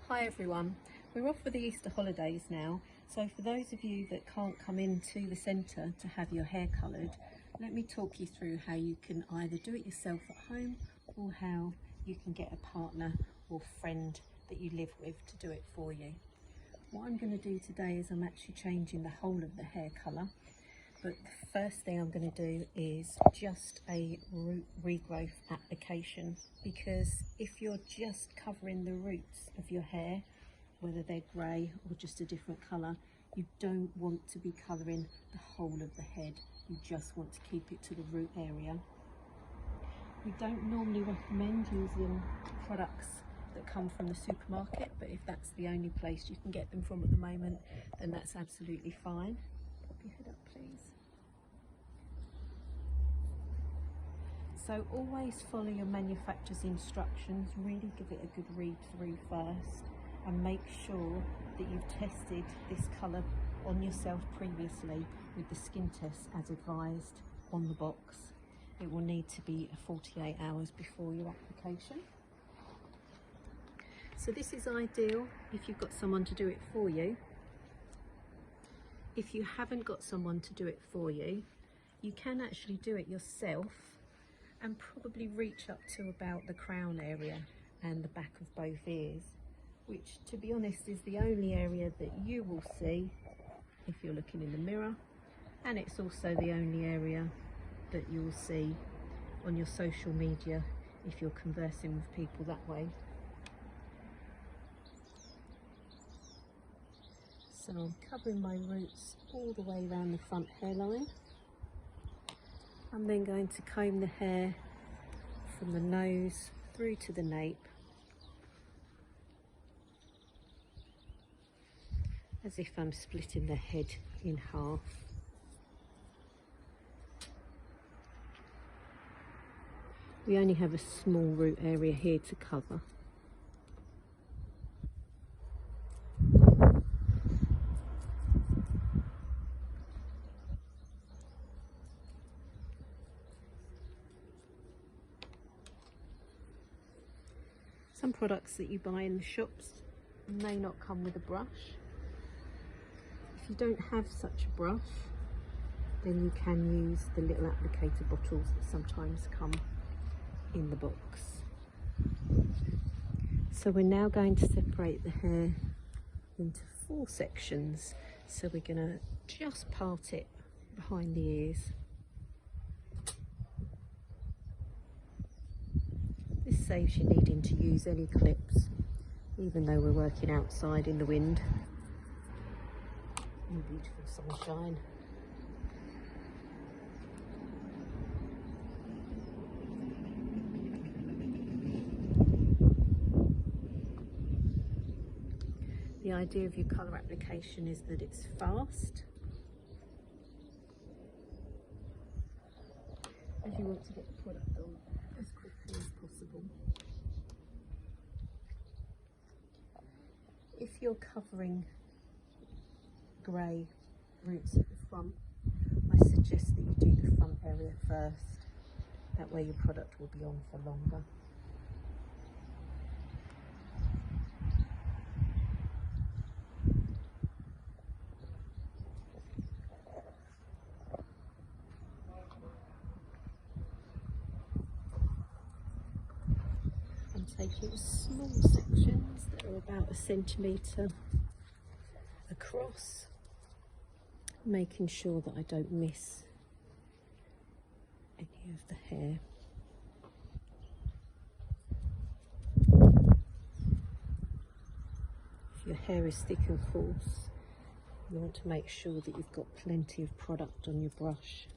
Hi everyone, we're off for the Easter holidays now, so for those of you that can't come into the centre to have your hair coloured, let me talk you through how you can either do it yourself at home or how you can get a partner or friend that you live with to do it for you. What I'm going to do today is I'm actually changing the whole of the hair colour, but the first thing I'm going to do is just a root regrowth application, because if you're just covering the roots of your hair, whether they're grey or just a different colour, you don't want to be colouring the whole of the head. You just want to keep it to the root area. We don't normally recommend using products that come from the supermarket, but if that's the only place you can get them from at the moment, then that's absolutely fine. Pop your head up, please. So always follow your manufacturer's instructions, really give it a good read through first, and make sure that you've tested this colour on yourself previously with the skin test as advised on the box. It will need to be 48 hours before your application. So this is ideal if you've got someone to do it for you. If you haven't got someone to do it for you, you can actually do it yourself and probably reach up to about the crown area and the back of both ears, which to be honest is the only area that you will see if you're looking in the mirror, and it's also the only area that you'll see on your social media if you're conversing with people that way. So I'm covering my roots all the way around the front hairline. I'm then going to comb the hair from the nose through to the nape, as if I'm splitting the head in half. We only have a small root area here to cover. Some products that you buy in the shops may not come with a brush. If you don't have such a brush, then you can use the little applicator bottles that sometimes come in the box. So we're now going to separate the hair into 4 sections. So we're going to just part it behind the ears. This saves you needing to use any clips, even though we're working outside in the wind. And beautiful sunshine. The idea of your colour application is that it's fast, as you want to get the product on as quickly as possible. If you're covering grey roots at the front, I suggest that you do the front area first. That way your product will be on for longer. I'm taking small sections that are about 1 centimetre across, making sure that I don't miss any of the hair. If your hair is thick and coarse, you want to make sure that you've got plenty of product on your brush.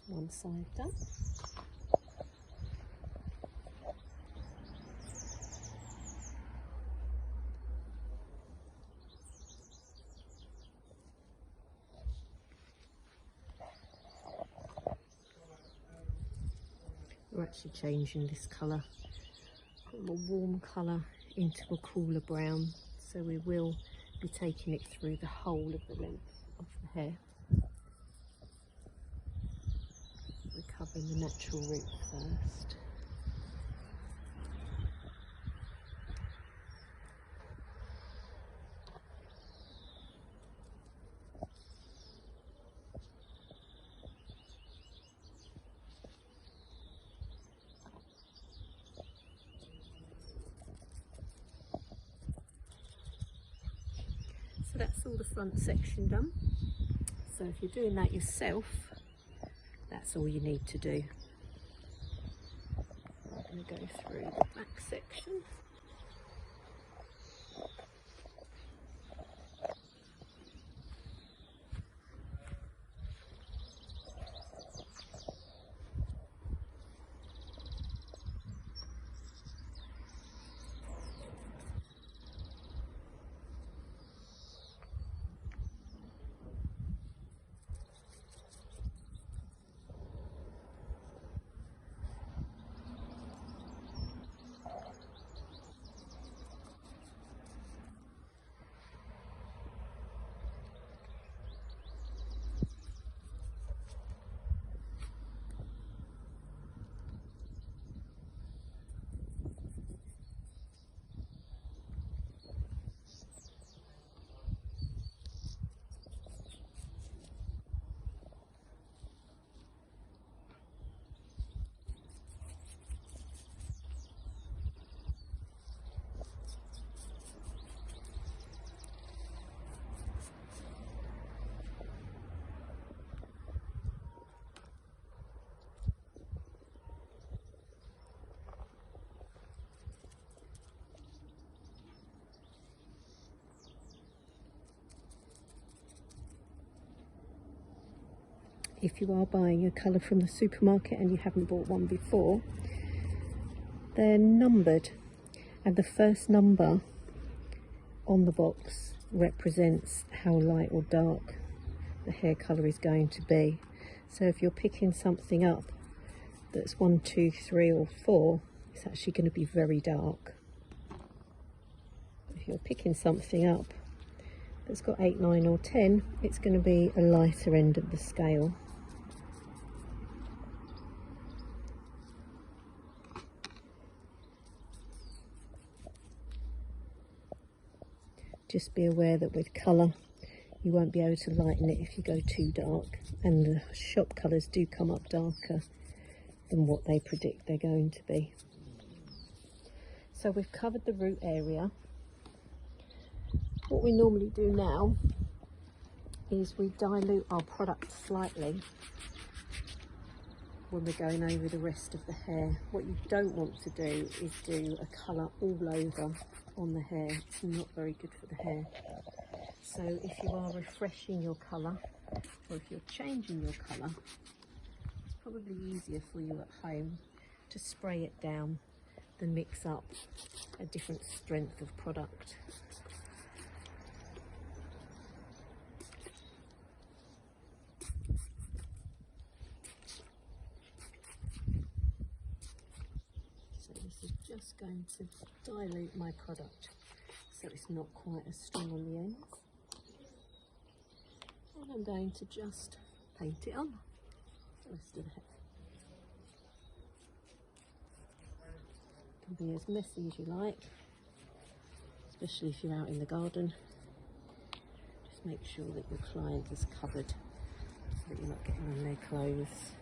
One side done. We're actually changing this colour from a warm colour into a cooler brown, so we will be taking it through the whole of the length of the hair. covering the natural root first. So that's all the front section done. So if you're doing that yourself, that's all you need to do. I'm going to go through the back section. If you are buying a colour from the supermarket and you haven't bought one before, they're numbered, and the first number on the box represents how light or dark the hair colour is going to be. So if you're picking something up that's 1, 2, 3 or 4, it's actually going to be very dark. If you're picking something up that's got 8, 9 or 10, it's going to be a lighter end of the scale. Just be aware that with colour you won't be able to lighten it if you go too dark, and the shop colours do come up darker than what they predict they're going to be. So we've covered the root area. What we normally do now is we dilute our product slightly when we're going over the rest of the hair. What you don't want to do is do a colour all over on the hair. It's not very good for the hair. So if you are refreshing your colour, or if you're changing your colour, it's probably easier for you at home to spray it down than mix up a different strength of product. So this is just going to dilute my product so it's not quite as strong on the ends. And I'm going to just paint it on the rest of the hair. It can be as messy as you like, especially if you're out in the garden. Just make sure that your client is covered so that you're not getting on their clothes.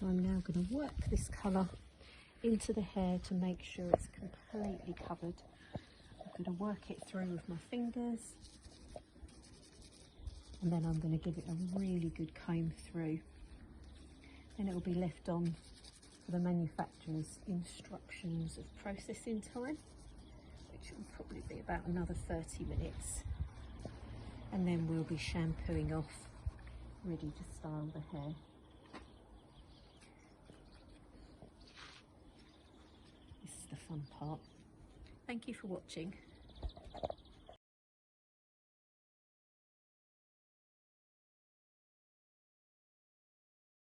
So I'm now going to work this colour into the hair to make sure it's completely covered. I'm going to work it through with my fingers, and then I'm going to give it a really good comb through. Then it will be left on for the manufacturer's instructions of processing time, which will probably be about another 30 minutes. And then we'll be shampooing off, ready to style the hair. This is the fun part. Thank you for watching.